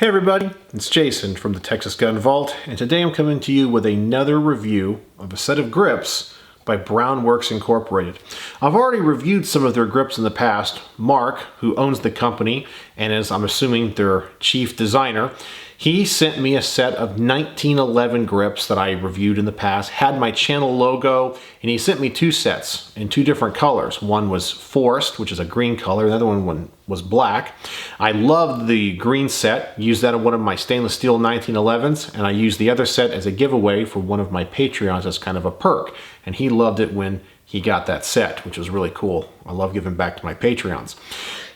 Hey everybody, it's Jason from the Texas Gun Vault, and today I'm coming to you with another review of a set of grips by Browne Works Incorporated. I've already reviewed some of their grips in the past. Mark, who owns the company and is, I'm assuming, their chief designer, he sent me a set of 1911 grips that I reviewed in the past, had my channel logo, and he sent me two sets in two different colors. One was Forest, which is a green color, the other one was black. I loved the green set, used that in one of my stainless steel 1911s, and I used the other set as a giveaway for one of my Patreons as kind of a perk, and he loved it when he got that set, which was really cool. I love giving back to my Patreons.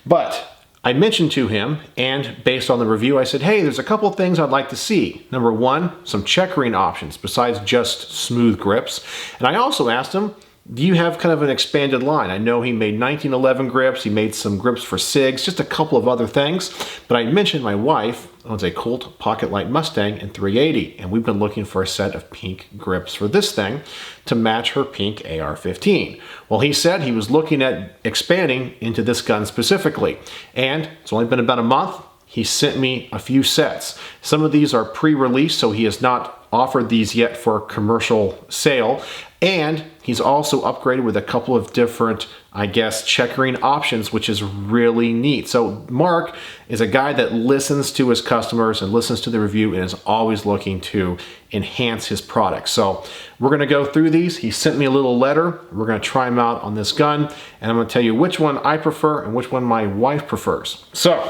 But I mentioned to him, and based on the review, I said, hey, there's a couple things I'd like to see. Number one, some checkering options besides just smooth grips. And I also asked him, do you have kind of an expanded line? I know he made 1911 grips, he made some grips for SIGs, just a couple of other things. But I mentioned my wife owns a Colt Pocketlite Mustang in 380, and we've been looking for a set of pink grips for this thing to match her pink AR-15. Well, he said he was looking at expanding into this gun specifically, and it's only been about a month. He sent me a few sets. Some of these are pre-release, so he has not offered these yet for commercial sale. And he's also upgraded with a couple of different, I guess, checkering options, which is really neat. So Mark is a guy that listens to his customers and listens to the review and is always looking to enhance his product. So we're gonna go through these. He sent me a little letter. We're gonna try them out on this gun, and I'm gonna tell you which one I prefer and which one my wife prefers. So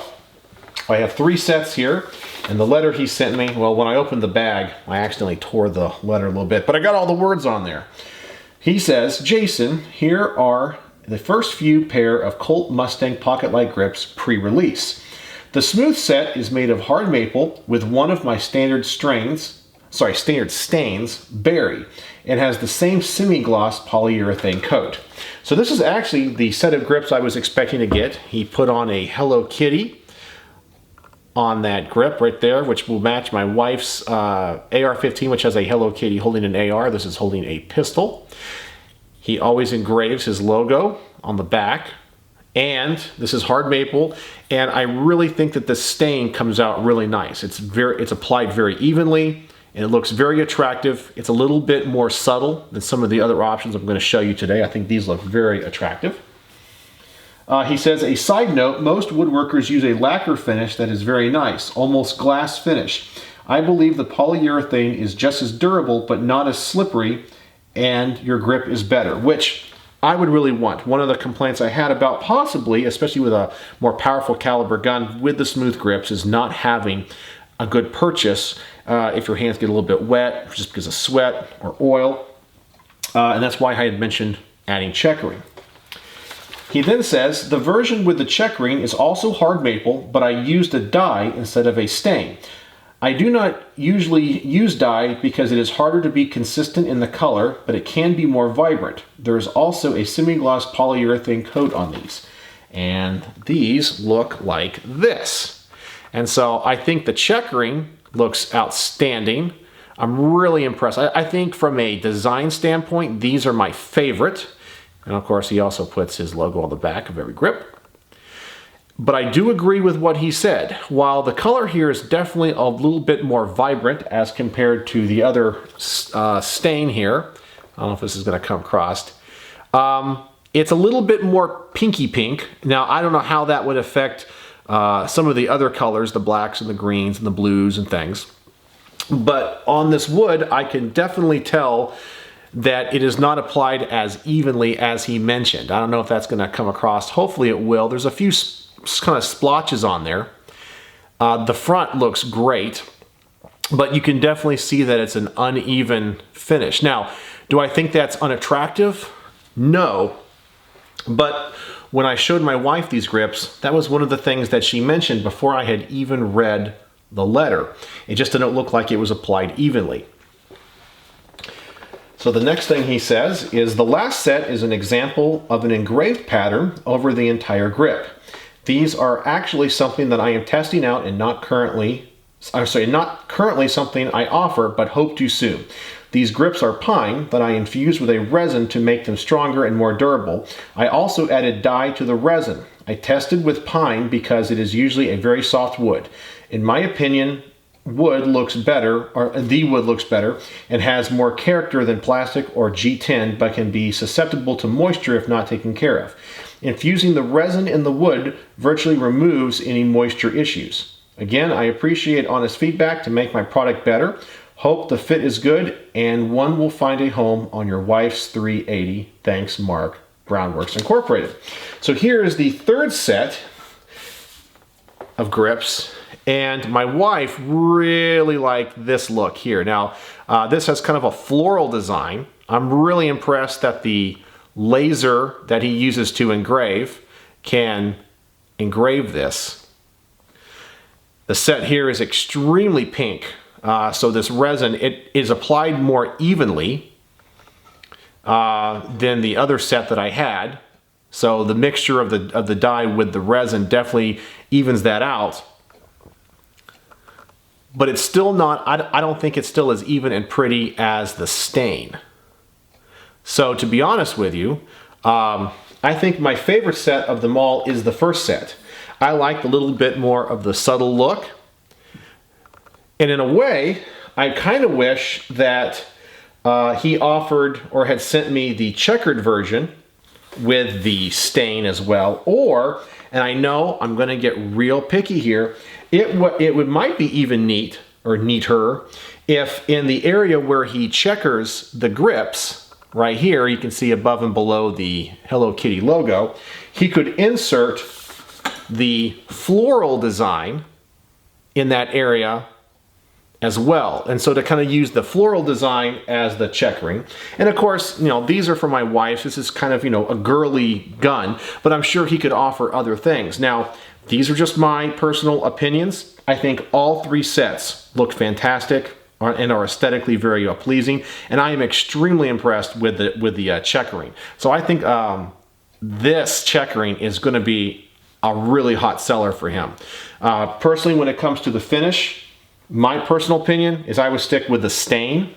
I have three sets here, and the letter he sent me, well, when I opened the bag, I accidentally tore the letter a little bit, but I got all the words on there. He says, Jason, here are the first few pair of Colt Mustang Pocketlite grips pre-release. The smooth set is made of hard maple with one of my standard stains, berry. It has the same semi-gloss polyurethane coat. So this is actually the set of grips I was expecting to get. He put on a Hello Kitty on that grip right there, which will match my wife's AR-15, which has a Hello Kitty holding an AR. This is holding a pistol. He always engraves his logo on the back, and this is hard maple, and I really think that the stain comes out really nice. It's applied very evenly, and it looks very attractive. It's a little bit more subtle than some of the other options I'm going to show you today. I think these look very attractive. He says, a side note, most woodworkers use a lacquer finish that is very nice, almost glass finish. I believe the polyurethane is just as durable, but not as slippery, and your grip is better, which I would really want. One of the complaints I had about possibly, especially with a more powerful caliber gun with the smooth grips, is not having a good purchase if your hands get a little bit wet, just because of sweat or oil. And that's why I had mentioned adding checkering. He then says, the version with the checkering is also hard maple, but I used a dye instead of a stain. I do not usually use dye because it is harder to be consistent in the color, but it can be more vibrant. There is also a semi-gloss polyurethane coat on these. And these look like this. And so I think the checkering looks outstanding. I'm really impressed. I think from a design standpoint, these are my favorite. And of course, he also puts his logo on the back of every grip. But I do agree with what he said. While the color here is definitely a little bit more vibrant as compared to the other stain here, I don't know if this is going to come across. It's a little bit more pinky pink. Now, I don't know how that would affect some of the other colors, the blacks and the greens and the blues and things. But on this wood, I can definitely tell that it is not applied as evenly as he mentioned. I don't know if that's going to come across. Hopefully it will. There's a few kind of splotches on there. The front looks great, but you can definitely see that it's an uneven finish. Now, do I think that's unattractive? No. But when I showed my wife these grips, that was one of the things that she mentioned before I had even read the letter. It just didn't look like it was applied evenly. So the next thing he says is the last set is an example of an engraved pattern over the entire grip. These are actually something that I am testing out and not currently something I offer, but hope to soon. These grips are pine that I infused with a resin to make them stronger and more durable. I also added dye to the resin. I tested with pine because it is usually a very soft wood. In my opinion, wood looks better, or the wood looks better, and has more character than plastic or G10, but can be susceptible to moisture if not taken care of. Infusing the resin in the wood virtually removes any moisture issues. Again, I appreciate honest feedback to make my product better. Hope the fit is good and one will find a home on your wife's 380. Thanks, Mark, BrowneWorks Incorporated. So here is the third set of grips. And my wife really liked this look here. Now, this has kind of a floral design. I'm really impressed that the laser that he uses to engrave can engrave this. The set here is extremely pink. So this resin, it is applied more evenly than the other set that I had. So the mixture of the dye with the resin definitely evens that out. But it's still not, I don't think it's still as even and pretty as the stain. So to be honest with you, I think my favorite set of them all is the first set. I like a little bit more of the subtle look. And in a way, I kind of wish that he offered or had sent me the checkered version with the stain as well. Or, and I know I'm going to get real picky here, it might be even neat or neater if in the area where he checkers the grips, right here, you can see above and below the Hello Kitty logo, he could insert the floral design in that area as well. And so to kind of use the floral design as the checkering. And of course, you know, these are for my wife. This is kind of, you know, a girly gun, but I'm sure he could offer other things. Now, these are just my personal opinions. I think all three sets look fantastic and are aesthetically very pleasing. And I am extremely impressed with the checkering. So I think this checkering is going to be a really hot seller for him. Personally, when it comes to the finish, my personal opinion is I would stick with the stain.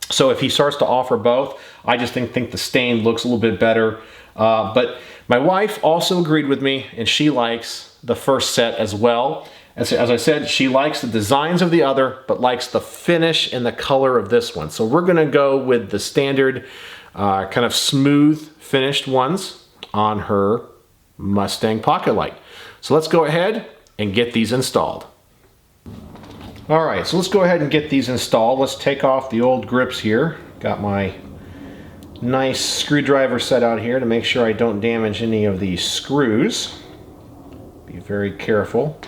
So if he starts to offer both, I just think the stain looks a little bit better. But my wife also agreed with me, and she likes the first set as well. As I said, she likes the designs of the other, but likes the finish and the color of this one. So we're gonna go with the standard kind of smooth finished ones on her Mustang Pocketlite. So let's go ahead and get these installed. All right, so let's go ahead and get these installed. Let's take off the old grips here. Got my nice screwdriver set out here to make sure I don't damage any of these screws. Be very careful.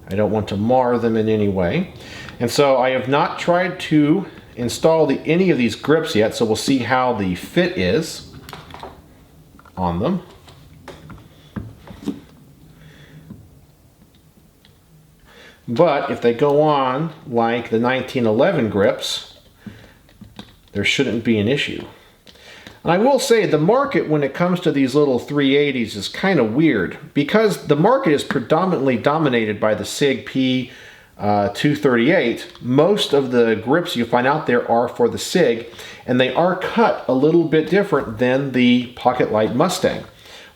I don't want to mar them in any way. And so I have not tried to install any of these grips yet, so we'll see how the fit is on them. But if they go on like the 1911 grips, there shouldn't be an issue. And I will say the market when it comes to these little 380s is kind of weird because the market is predominantly dominated by the SIG P 238. Most of the grips you find out there are for the SIG, and they are cut a little bit different than the Pocketlite Mustang.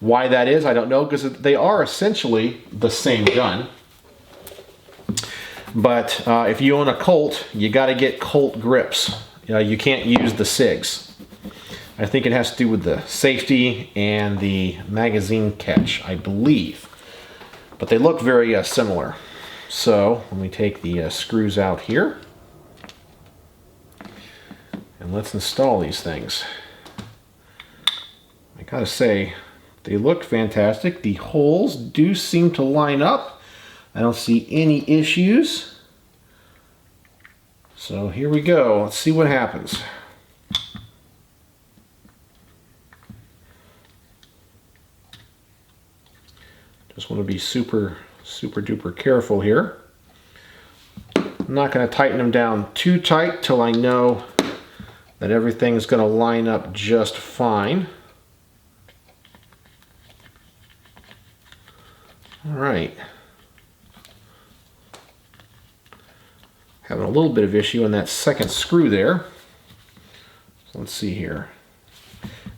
Why that is, I don't know, because they are essentially the same gun. But if you own a Colt, you got to get Colt grips. You can't use the SIGs. I think it has to do with the safety and the magazine catch, I believe. But they look very similar. So let me take the screws out here. And let's install these things. I gotta say, they look fantastic. The holes do seem to line up. I don't see any issues. So here we go. Let's see what happens. Just want to be super duper careful here. I'm not going to tighten them down too tight till I know that everything's going to line up just fine. All right. Having a little bit of issue in that second screw there. So let's see here.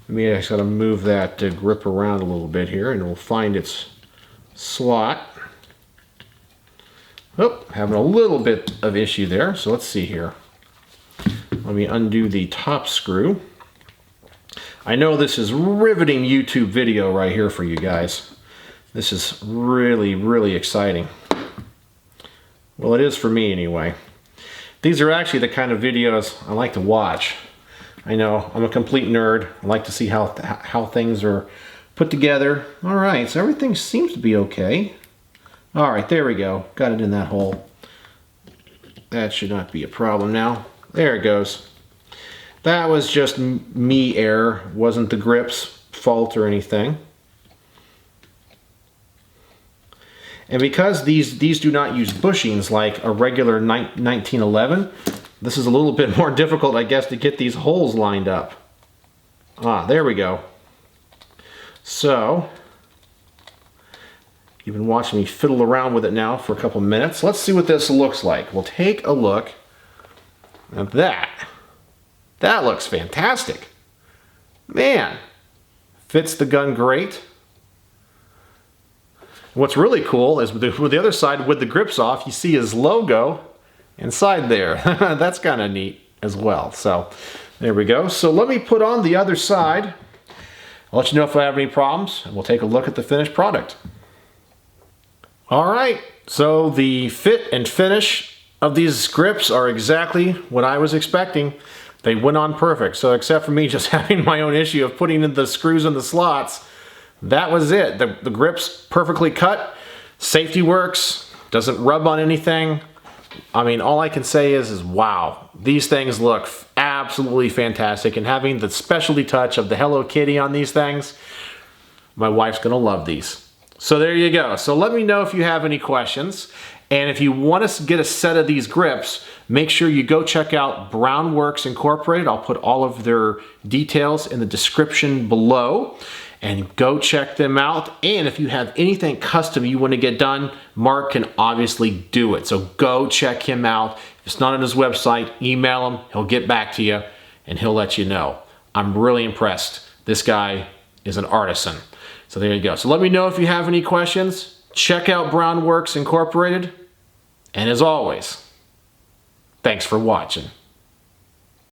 Maybe I just got to move that grip around a little bit here and we'll find its slot. Oh, having a little bit of issue there. So let's see here. Let me undo the top screw. I know this is riveting YouTube video right here for you guys. This is really, really exciting. Well, it is for me anyway. These are actually the kind of videos I like to watch. I know, I'm a complete nerd. I like to see how things are put together. All right, so everything seems to be okay. All right, there we go. Got it in that hole. That should not be a problem now. There it goes. That was just me error. Wasn't the grip's fault or anything. And because these do not use bushings like a regular 1911, this is a little bit more difficult, I guess, to get these holes lined up. Ah, there we go. So, you've been watching me fiddle around with it now for a couple minutes. Let's see what this looks like. We'll take a look at that. That looks fantastic. Man, fits the gun great. What's really cool is with the other side, with the grips off, you see his logo inside there. That's kind of neat as well. So there we go. So let me put on the other side. I'll let you know if I have any problems, and we'll take a look at the finished product. All right, so the fit and finish of these grips are exactly what I was expecting. They went on perfect. So except for me just having my own issue of putting in the screws in the slots, that was it. The grip's perfectly cut. Safety works. Doesn't rub on anything. I mean, all I can say is wow. These things look absolutely fantastic. And having the specialty touch of the Hello Kitty on these things, my wife's gonna love these. So there you go. So let me know if you have any questions. And if you want to get a set of these grips, make sure you go check out Browne Works Incorporated. I'll put all of their details in the description below. And go check them out. And if you have anything custom you want to get done, Mark can obviously do it. So go check him out. If it's not on his website, email him. He'll get back to you and he'll let you know. I'm really impressed. This guy is an artisan. So there you go. So let me know if you have any questions. Check out Browne Works Incorporated. And as always, thanks for watching.